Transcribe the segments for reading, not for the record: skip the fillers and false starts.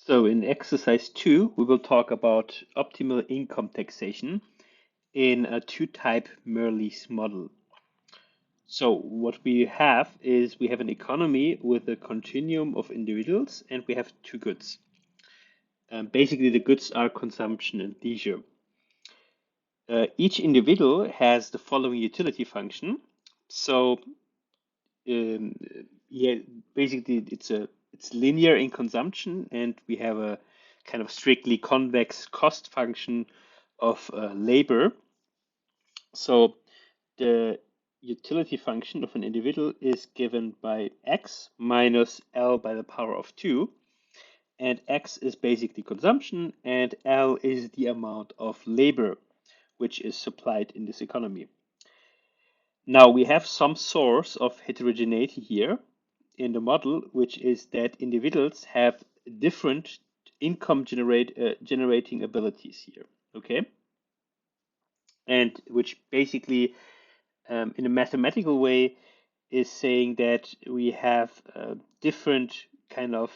So in exercise 2, we will talk about optimal income taxation in a two-type Merlis model. So what we have is we have an economy with a continuum of individuals and we have two goods. Basically, the goods are consumption and leisure. Each individual has the following utility function. So um, yeah, basically it's linear in consumption, and we have a kind of strictly convex cost function of labor. So the utility function of an individual is given by x minus L by the power of 2, and x is basically consumption, and L is the amount of labor which is supplied in this economy. Now we have some source of heterogeneity here in the model, which is that individuals have different income generating abilities here. Okay, and which basically, in a mathematical way, is saying that we have different kind of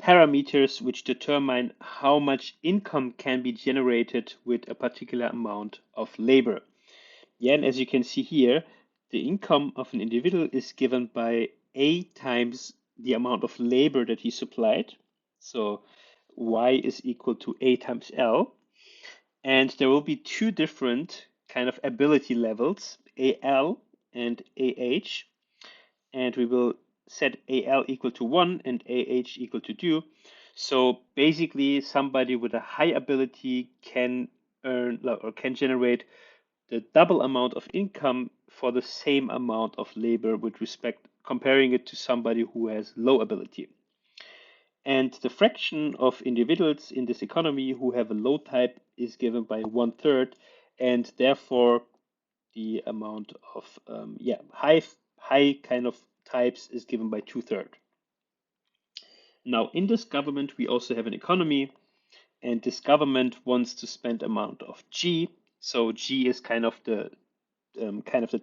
parameters which determine how much income can be generated with a particular amount of labor. Yeah, and as you can see here, the income of an individual is given by A times the amount of labor that he supplied. So Y is equal to A times L. And there will be two different kind of ability levels, AL and AH. And we will set AL equal to 1 and AH equal to 2. So basically, somebody with a high ability can earn or can generate the double amount of income for the same amount of labor with respect comparing it to somebody who has low ability. And the fraction of individuals in this economy who have a low type is given by 1/3, and therefore the amount of high kind of types is given by 2/3. Now in this government we also have an economy, and this government wants to spend amount of G. So G is kind of the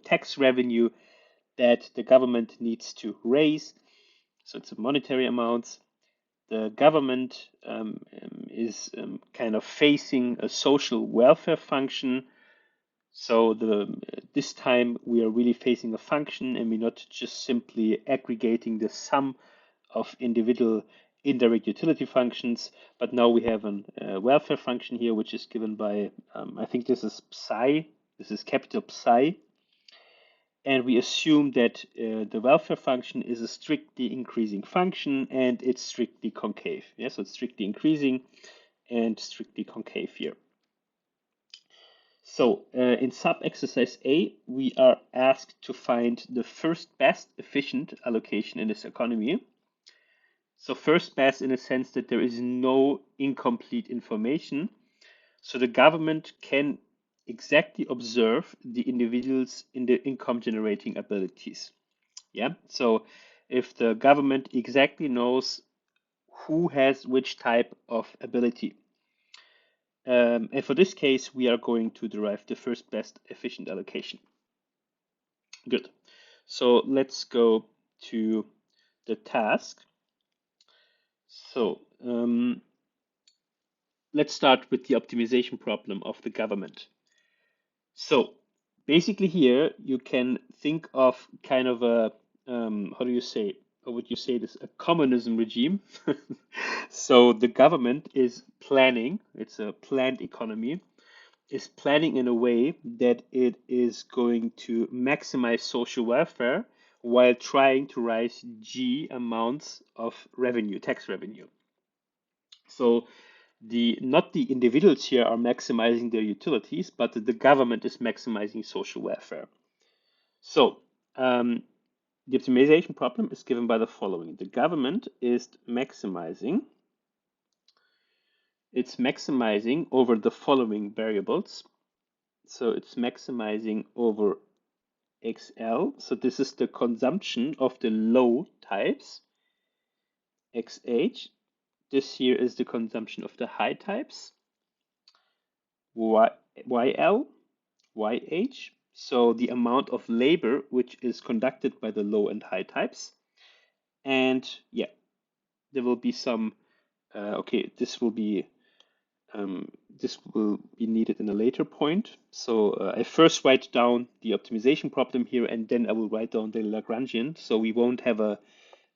tax revenue that the government needs to raise. So it's a monetary amount. The government is kind of facing a social welfare function. So this time we are really facing a function, and we're not just simply aggregating the sum of individual indirect utility functions, but now we have a welfare function here, which is given by, I think this is psi, this is capital psi, and we assume that the welfare function is a strictly increasing function and it's strictly concave. Yeah, so it's strictly increasing and strictly concave here. So in sub exercise A, we are asked to find the first best efficient allocation in this economy. So first best in the sense that there is no incomplete information. So the government can exactly observe the individuals in the income generating abilities. Yeah, so if the government exactly knows who has which type of ability. And for this case, we are going to derive the first best efficient allocation. Good. So let's go to the task. So let's start with the optimization problem of the government. So basically here you can think of kind of a, how do you say, how would you say this, a communism regime. So the government is planning, it's a planned economy, is planning in a way that it is going to maximize social welfare while trying to raise G amounts of revenue, tax revenue. So not the individuals here are maximizing their utilities, but the government is maximizing social welfare. So the optimization problem is given by the following. The government is maximizing, it's maximizing over the following variables. So it's maximizing over XL. So this is the consumption of the low types, XH. This here is the consumption of the high types, YL, YH. So the amount of labor which is conducted by the low and high types. And yeah, there will be some, okay, this will be needed in a later point. So I first write down the optimization problem here, and then I will write down the Lagrangian. So we won't have a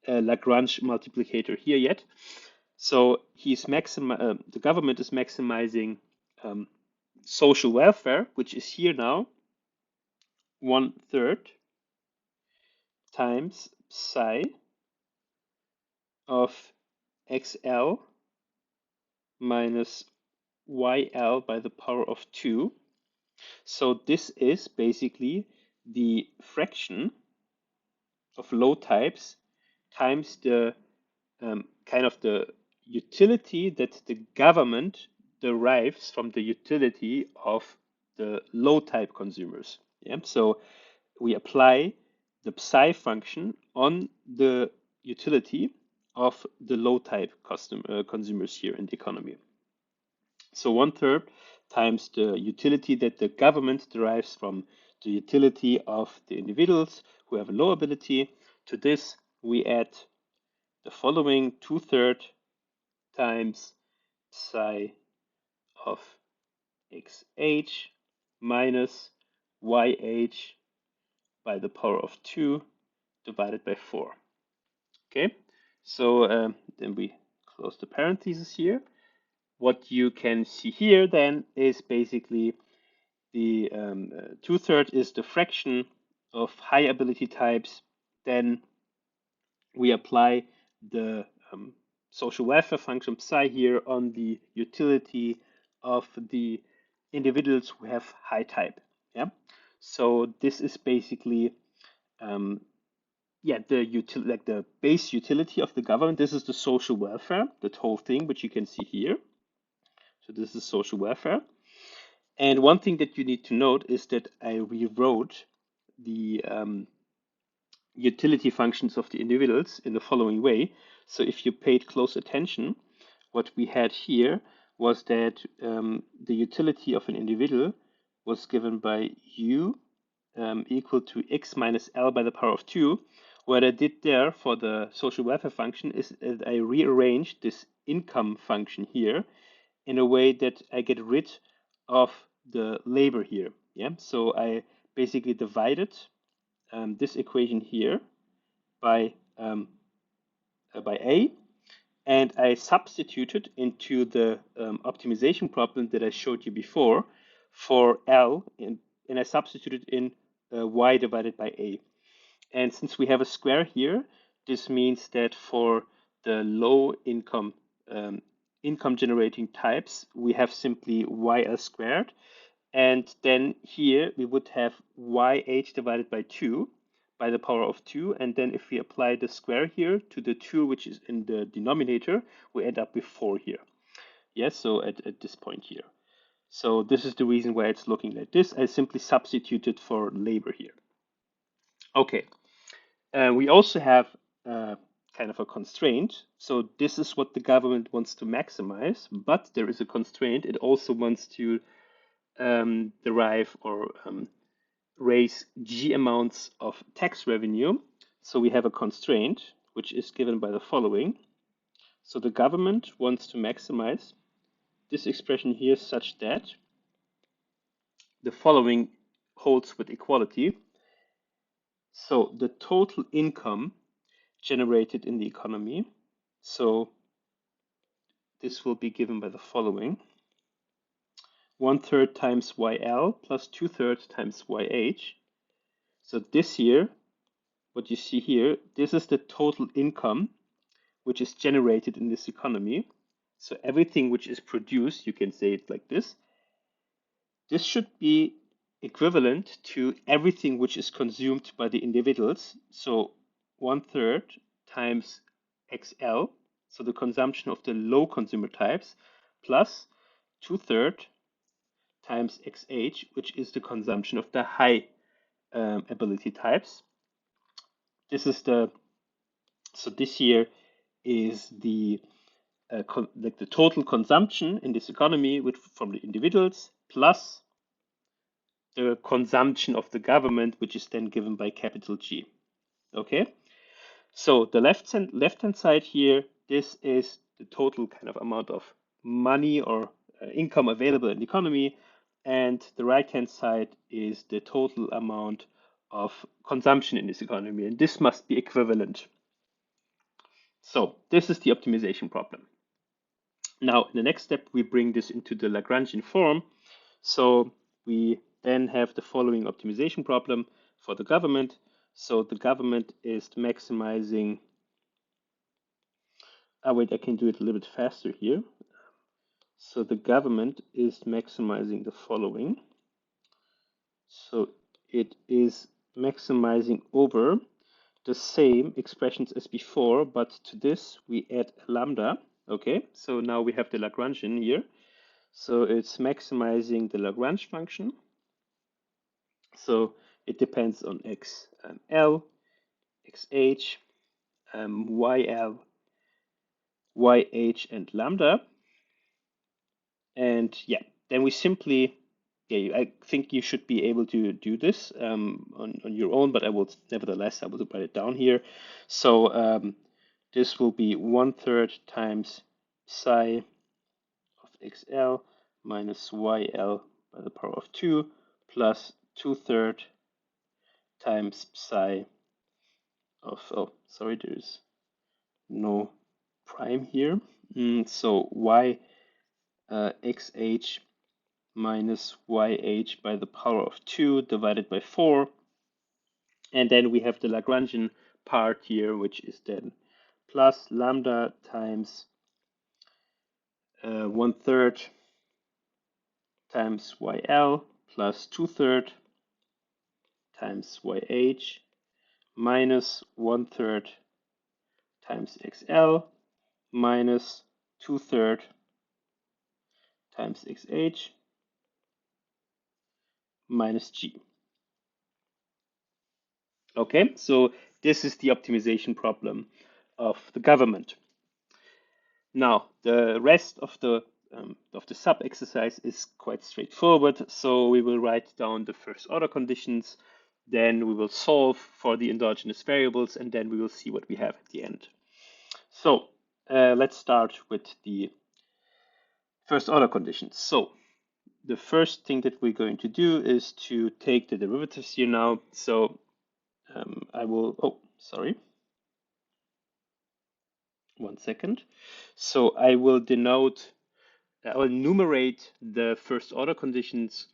Lagrange multiplicator here yet. So the government is maximizing social welfare, which is here now 1/3 times psi of xl minus yl by the power of 2. So this is basically the fraction of low types times the kind of the utility that the government derives from the utility of the low type consumers. Yeah, so we apply the psi function on the utility of the low type consumers here in the economy. So 1/3 times the utility that the government derives from the utility of the individuals who have a low ability. To this, we add the following 2/3 times psi of xh minus yh by the power of 2 divided by 4. Okay, so then we close the parentheses here. What you can see here then is basically the 2/3 is the fraction of high ability types. Then we apply the social welfare function psi here on the utility of the individuals who have high type. Yeah, so this is basically the base utility of the government. This is the social welfare, that whole thing, which you can see here. So this is social welfare. And one thing that you need to note is that I rewrote the utility functions of the individuals in the following way. So if you paid close attention, what we had here was that the utility of an individual was given by u equal to x minus l by the power of 2. What I did there for the social welfare function is that I rearranged this income function here in a way that I get rid of the labor here. Yeah, so I basically divided this equation here by A, and I substituted into the optimization problem that I showed you before for L, and I substituted in y divided by A. And since we have a square here, this means that for the low income income generating types, we have simply yl squared. And then here we would have yh divided by 2 by the power of 2. And then if we apply the square here to the 2, which is in the denominator, we end up with 4 here. Yes, so at this point here. So this is the reason why it's looking like this. I simply substituted for labor here. Okay, we also have kind of a constraint. So this is what the government wants to maximize, but there is a constraint. It also wants to derive or raise G amounts of tax revenue. So we have a constraint, which is given by the following. So the government wants to maximize this expression here such that the following holds with equality. So the total income generated in the economy, so this will be given by the following: 1/3 times YL plus 2/3 times YH. So this here, what you see here, this is the total income which is generated in this economy. So everything which is produced, you can say it like this. This should be equivalent to everything which is consumed by the individuals. So 1/3 times XL, so the consumption of the low consumer types, plus 2/3 times XH, which is the consumption of the high ability types. This is so this here is the total consumption in this economy from the individuals plus the consumption of the government, which is then given by capital G. Okay, so the left hand side here, this is the total kind of amount of money or income available in the economy, and the right-hand side is the total amount of consumption in this economy, and this must be equivalent. So this is the optimization problem. Now, in the next step, we bring this into the Lagrangian form. So we then have the following optimization problem for the government. So the government is maximizing. Wait, I can do it a little bit faster here. So the government is maximizing the following. So it is maximizing over the same expressions as before, but to this we add lambda. Okay, so now we have the Lagrangian here. So it's maximizing the Lagrange function. So it depends on xl, xh, yl, yh, and lambda. And yeah, then we simply, I think you should be able to do this on your own, but I will nevertheless, I will write it down here. So this will be 1/3 times psi of xl minus yl by the power of 2 plus 2/3 times psi of, oh, sorry, there's no prime here. So y xh minus yh by the power of 2 divided by 4. And then we have the Lagrangian part here, which is then plus lambda times 1/3 times yl plus 2/3 times yh minus 1/3 times xl minus 2/3 times xh minus g. Okay, so this is the optimization problem of the government. Now, the rest of the sub exercise is quite straightforward. So we will write down the first order conditions, then we will solve for the endogenous variables, and then we will see what we have at the end. So let's start with the first order conditions. So the first thing that we're going to do is to take the derivatives here now. So I will, oh, sorry. One second. So I will enumerate the first order conditions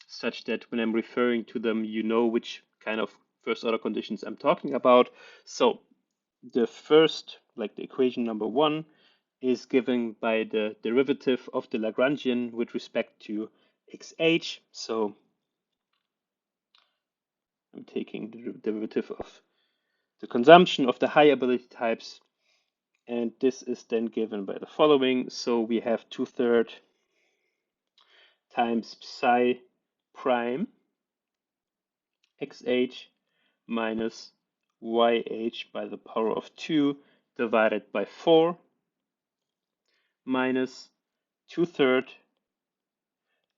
such that when I'm referring to them, you know which kind of first order conditions I'm talking about. So the first, like the equation number 1, is given by the derivative of the Lagrangian with respect to xh. So I'm taking the derivative of the consumption of the high ability types, and this is then given by the following. So we have 2/3 times psi prime xh minus yh by the power of 2 divided by 4 minus 2/3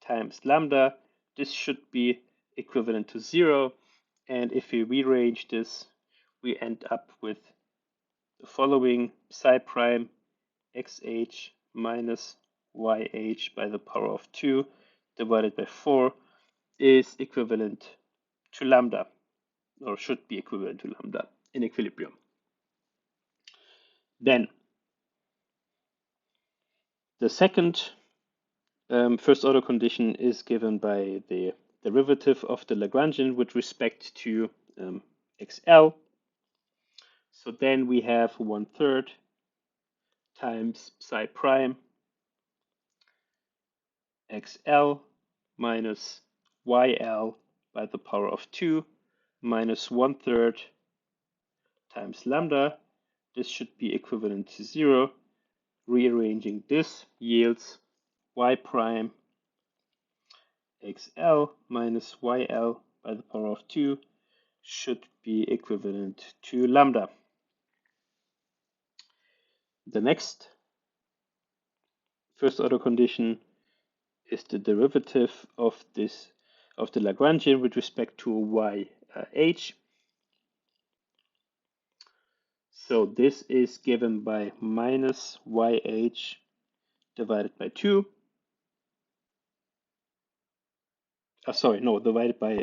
times lambda. This should be equivalent to 0. And if we rearrange this, we end up with the following: psi prime xh minus yh by the power of 2 divided by 4 is equivalent to lambda, or should be equivalent to lambda in equilibrium. Then the second first order condition is given by the derivative of the Lagrangian with respect to xl. So then we have 1/3 times psi prime xl minus yl by the power of 2 minus 1/3 times lambda. This should be equivalent to 0. Rearranging this yields y prime xl minus yl by the power of 2 should be equivalent to lambda. The next first order condition is the derivative of the Lagrangian with respect to yh. So this is given by minus YH divided by 2. Sorry, no, divided by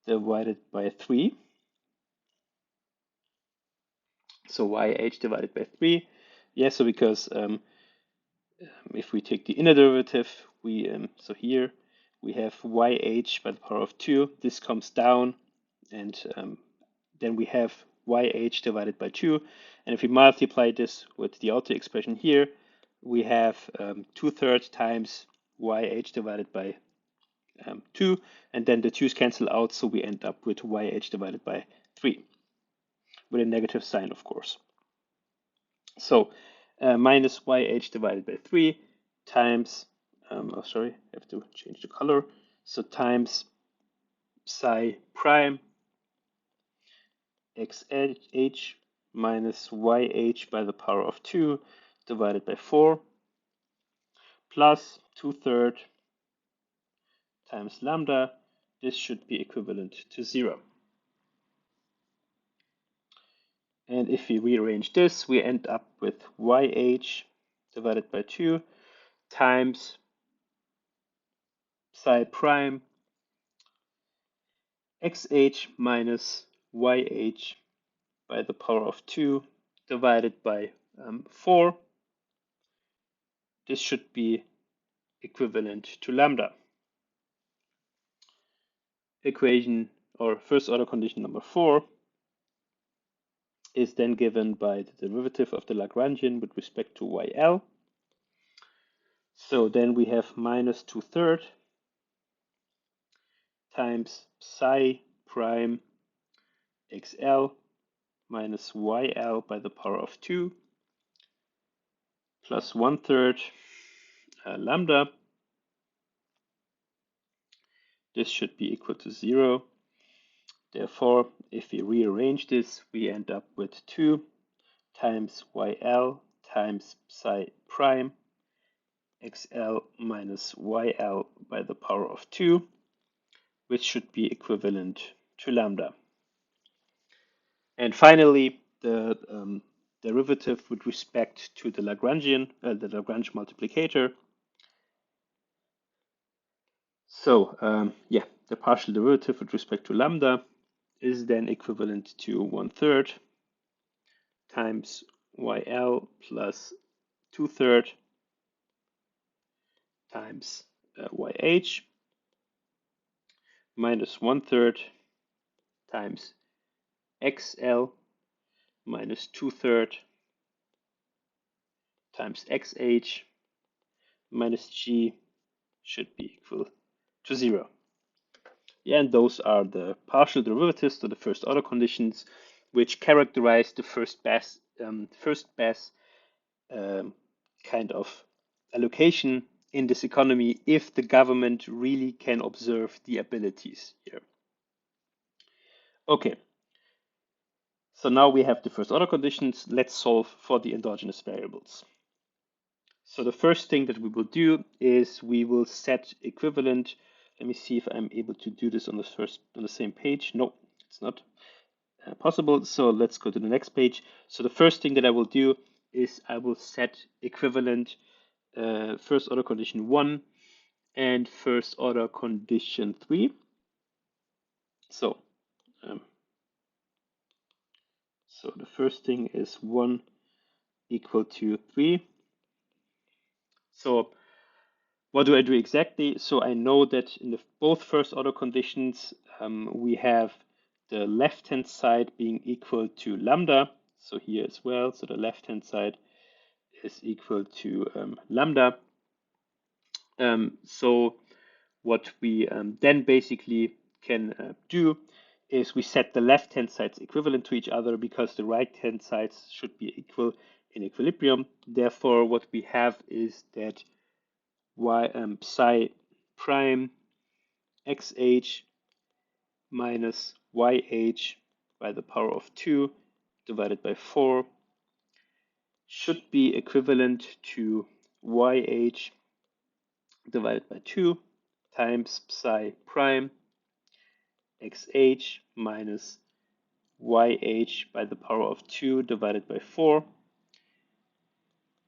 3. So YH divided by 3. Yeah, so because if we take the inner derivative, so here we have YH by the power of 2. This comes down, and then we have YH divided by 2. And if we multiply this with the outer expression here, we have 2/3 times YH divided by 2, and then the 2's cancel out, so we end up with YH divided by 3, with a negative sign, of course. So minus YH divided by 3 times, sorry, I have to change the color, so times psi prime XH minus YH by the power of 2 divided by 4 plus 2/3 times lambda. This should be equivalent to 0. And if we rearrange this, we end up with YH divided by 2 times psi prime XH minus YH by the power of 2 divided by 4. This should be equivalent to lambda. Equation, or first order condition number 4, is then given by the derivative of the Lagrangian with respect to YL. So then we have minus 2/3 times psi prime XL minus YL by the power of 2 plus 1/3 lambda. This should be equal to 0. Therefore, if we rearrange this, we end up with 2 times YL times psi prime XL minus YL by the power of 2, which should be equivalent to lambda. And finally, the derivative with respect to the Lagrangian, the Lagrange multiplicator. So yeah, the partial derivative with respect to lambda is then equivalent to 1/3 times YL plus 2/3 times YH minus 1/3 times XL minus 2/3 times XH minus G should be equal to 0. Yeah, and those are the partial derivatives to the first order conditions, which characterize the first best kind of allocation in this economy if the government really can observe the abilities here. Okay, so now we have the first order conditions. Let's solve for the endogenous variables. So the first thing that we will do is we will set equivalent. Let me see if I'm able to do this on the same page. No, it's not possible. So let's go to the next page. So the first thing that I will do is I will set equivalent first order condition 1 and first order condition 3. So the first thing is 1 equal to 3. So what do I do exactly? So I know that in both first order conditions, we have the left-hand side being equal to lambda. So here as well, so the left-hand side is equal to lambda. So what we then basically can do is we set the left-hand sides equivalent to each other because the right-hand sides should be equal in equilibrium. Therefore, what we have is that psi prime xh minus yh by the power of 2 divided by 4 should be equivalent to yh divided by 2 times psi prime xh minus yh by the power of 2 divided by 4.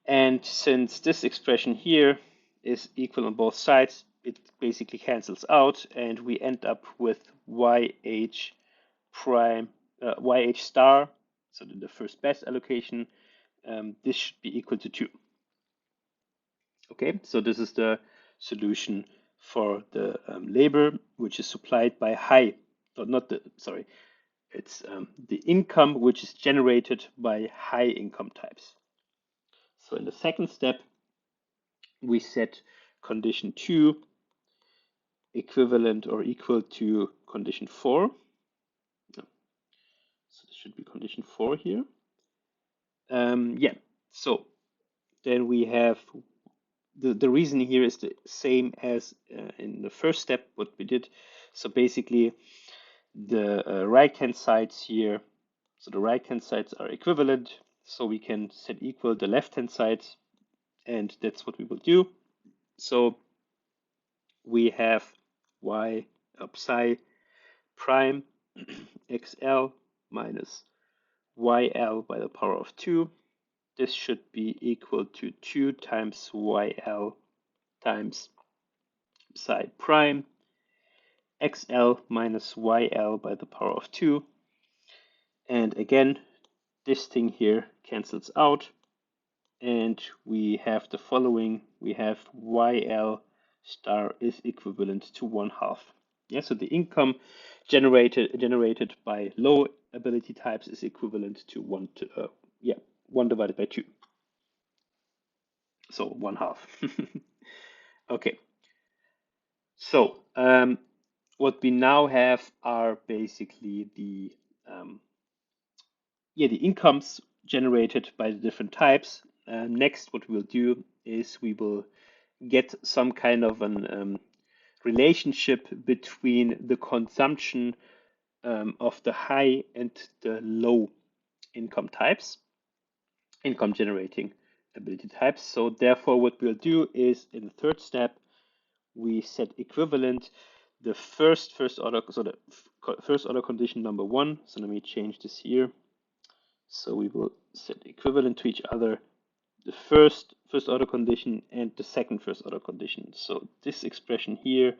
And since this expression here is equal on both sides, it basically cancels out, and we end up with yh prime, yh star, so the first best allocation, this should be equal to 2. Okay, so this is the solution for the labor, which is supplied by high, or not the, sorry, it's the income which is generated by high income types. So in the second step, we set condition 2 equivalent or equal to condition 4. So this should be condition 4 here. Yeah, so then we have the reason here is the same as in the first step, what we did. So basically, the right-hand sides here, so the right-hand sides are equivalent, so we can set equal the left-hand sides, and that's what we will do. So we have y psi prime xl minus yl by the power of 2. This should be equal to 2 times yl times psi prime xl minus yl by the power of 2. And again, this thing here cancels out, and we have the following. We have yl star is equivalent to 1/2. Yeah, so the income generated by low ability types is equivalent to 1 divided by 2. So 1/2. Okay. So what we now have are basically the incomes generated by the different types. Next, what we'll do is we will get some kind of an relationship between the consumption of the high and the low income types, income generating ability types. So therefore, what we'll do is in the third step, we set equivalent the first order, so the first order condition number 1. So let me change this here. So we will set equivalent to each other the first order condition and the second first order condition. So this expression here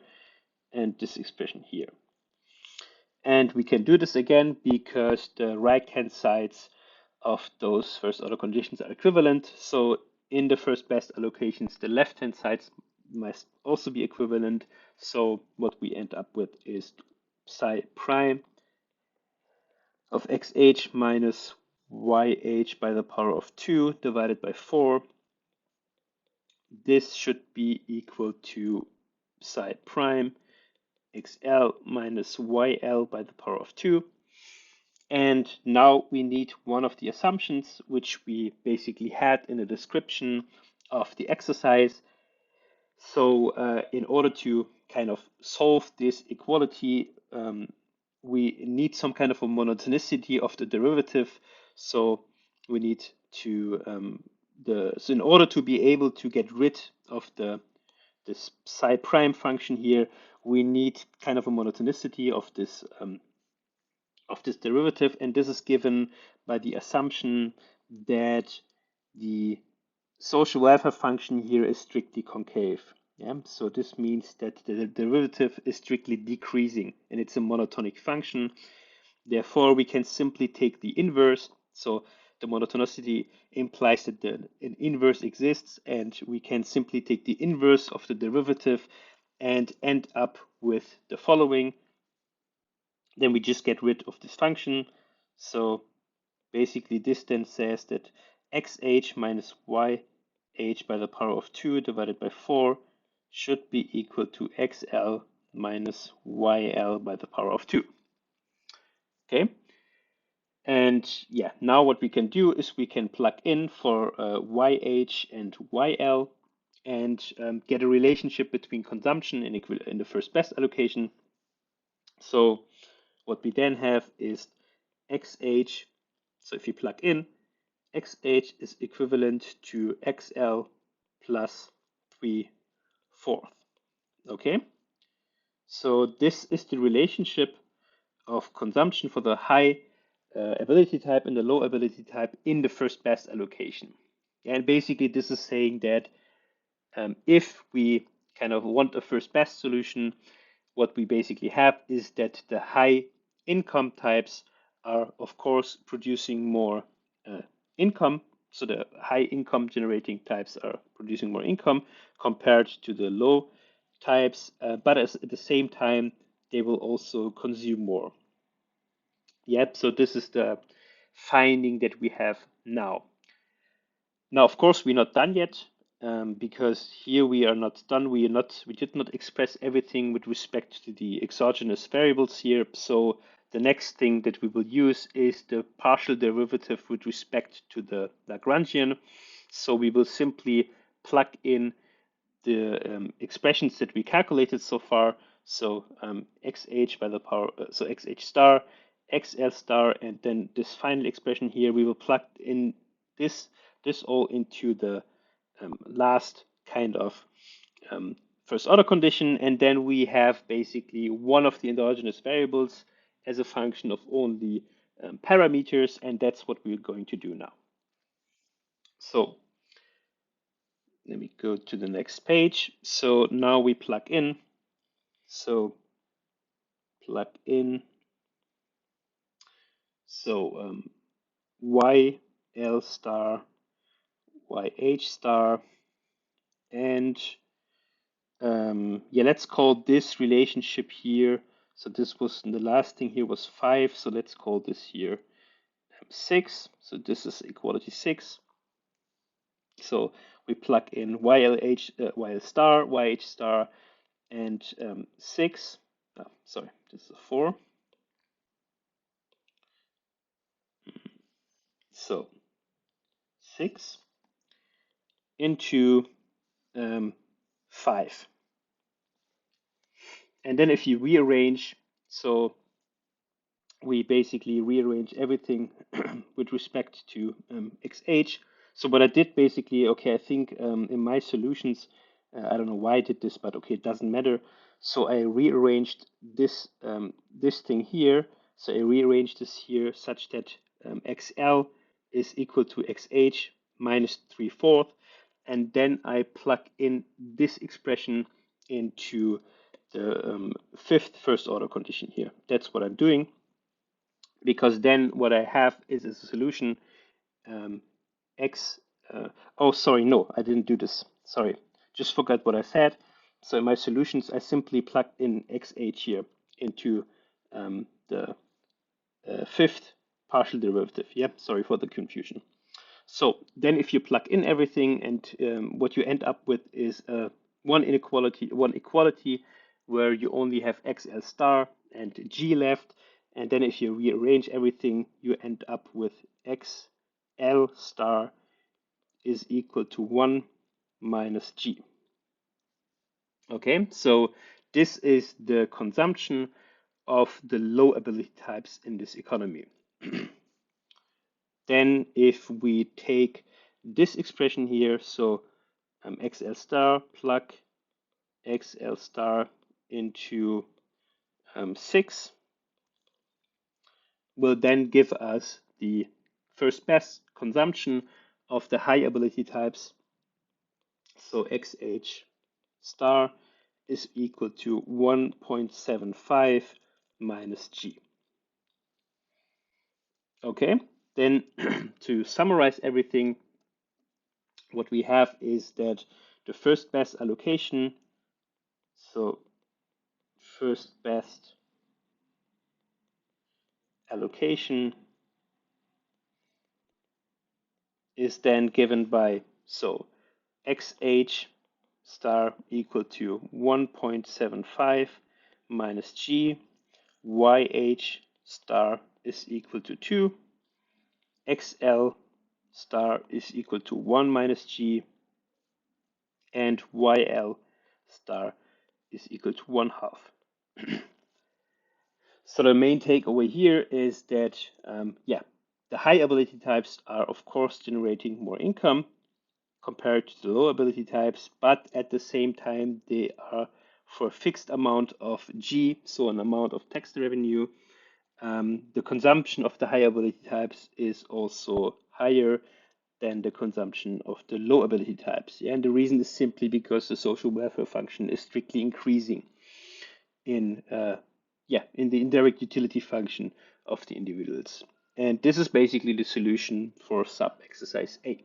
and this expression here. And we can do this again because the right-hand sides of those first order conditions are equivalent. So in the first best allocations, the left-hand sides must also be equivalent. So what we end up with is psi prime of xh minus yh by the power of 2 divided by 4. This should be equal to psi prime xl minus yl by the power of 2. And now we need one of the assumptions which we basically had in the description of the exercise. So in order to kind of solve this equality, we need some kind of a monotonicity of the derivative. So we need to so in order to be able to get rid of this psi prime function here, we need kind of a monotonicity of this derivative, and this is given by the assumption that the social welfare function here is strictly concave. Yeah, so this means that the derivative is strictly decreasing and it's a monotonic function. Therefore, we can simply take the inverse. So the monotonicity implies that an inverse exists, and we can simply take the inverse of the derivative and end up with the following. Then we just get rid of this function. So basically this then says that xh minus yh by the power of 2 divided by 4 should be equal to xl minus yl by the power of 2. Okay. And yeah, now what we can do is we can plug in for yh and yl and get a relationship between consumption in the first best allocation. So what we then have is xh. So if you plug in, xh is equivalent to xl plus 3/4. Okay, so this is the relationship of consumption for the high ability type and the low ability type in the first best allocation. And basically, this is saying that if we kind of want a first best solution, what we basically have is that the high income types are, of course, producing more income. So the high income generating types are producing more income compared to the low types, but at the same time, they will also consume more. Yep, so this is the finding that we have now. Now, of course, we're not done yet because here we are not done. We did not express everything with respect to the exogenous variables here. So the next thing that we will use is the partial derivative with respect to the Lagrangian. So we will simply plug in the expressions that we calculated so far. So xh by the power, so xh star, xl star, and then this final expression here, we will plug in this all into the last kind of first order condition, and then we have basically one of the endogenous variables as a function of only parameters, and that's what we're going to do now. So let me go to the next page. So now we plug in. So plug in. So YL star, YH star, and yeah, let's call this relationship here. So this was the last thing here was 5. So let's call this here 6. So this is equality 6. So we plug in YL star, YH star, and 6. Oh, sorry, this is a 4. So 6 into 5. And then if you rearrange, so we basically rearrange everything with respect to xh. So what I did basically, okay, I think in my solutions, I don't know why I did this, but okay, it doesn't matter. So I rearranged this this thing here. So I rearranged this here such that xl is equal to xh minus 3/4, and then I plug in this expression into the fifth first order condition here. That's what I'm doing, because then what I have is a solution x. Oh, sorry, no, I didn't do this. Sorry, just forgot what I said. So in my solutions, I simply plugged in xh here into the fifth partial derivative. Yeah, sorry for the confusion. So then if you plug in everything, and what you end up with is one equality where you only have xl star and g left. And then if you rearrange everything, you end up with xl star is equal to 1 minus g. Okay, so this is the consumption of the low ability types in this economy. Then if we take this expression here, so xl star plug xl star into 6 will then give us the first best consumption of the high ability types. So xh star is equal to 1.75 minus g. Okay, then to summarize everything, what we have is that the first best allocation, so first best allocation is then given by, so xh star equal to 1.75 minus g, yh star is equal to 2, xl star is equal to 1 minus g, and yl star is equal to 1/2. So the main takeaway here is that, yeah, the high ability types are of course generating more income compared to the low ability types, but at the same time they are for a fixed amount of G, so an amount of tax revenue, the consumption of the higher ability types is also higher than the consumption of the low ability types. Yeah, and the reason is simply because the social welfare function is strictly increasing in in the indirect utility function of the individuals. And this is basically the solution for sub exercise A.